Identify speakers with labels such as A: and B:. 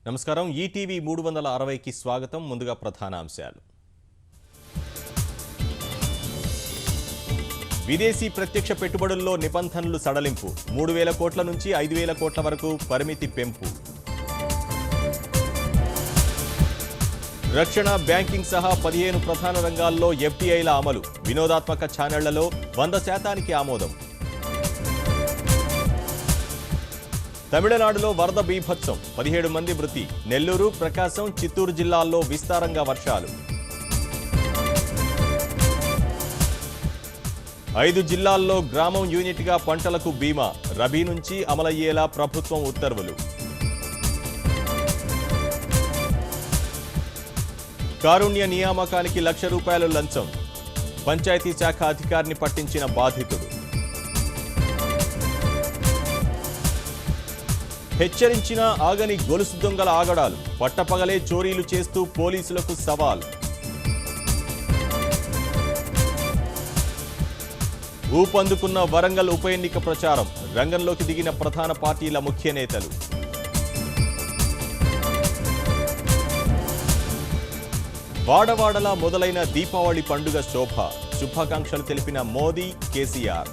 A: నమస్కారం ఈటీవీ 360కి స్వాగతం. ముందుగా ప్రధాన అంశాలు. విదేశీ ప్రత్యక్ష పెట్టుబడుల్లో నిబంధనలు సడలింపు. 3000 కోట్ల నుంచి 5000 కోట్ల వరకు పరిమితి పెంపు. రక్షణ, బ్యాంకింగ్ సహా 15 ప్రధాన రంగాల్లో ఎఫ్డీఐల అమలు. వినోదాత్మక ఛానళ్లలో 100% ఆమోదం. తమిళనాడులో వరద బీభత్సం, 17 మంది మృతి. నెల్లూరు, ప్రకాశం, చిత్తూరు జిల్లాల్లో విస్తారంగా వర్షాలు. 5 జిల్లాల్లో గ్రామం యూనిట్గా పంటలకు బీమా. రబీ నుంచి అమలయ్యేలా ప్రభుత్వం ఉత్తర్వులు. కారుణ్య నియామకానికి ₹1,00,000 లంచం. పంచాయతీ శాఖ అధికారిని పట్టించిన బాధితుడు. హెచ్చరించిన ఆగని గొలుసు దొంగల ఆగడాలు. పట్టపగలే చోరీలు చేస్తూ పోలీసులకు సవాల్. ఊపందుకున్న వరంగల్ ఉప ఎన్నిక ప్రచారం. రంగంలోకి దిగిన ప్రధాన పార్టీల ముఖ్య నేతలు. వాడవాడలా మొదలైన దీపావళి పండుగ శోభ. శుభాకాంక్షలు తెలిపిన మోదీ, కేసీఆర్.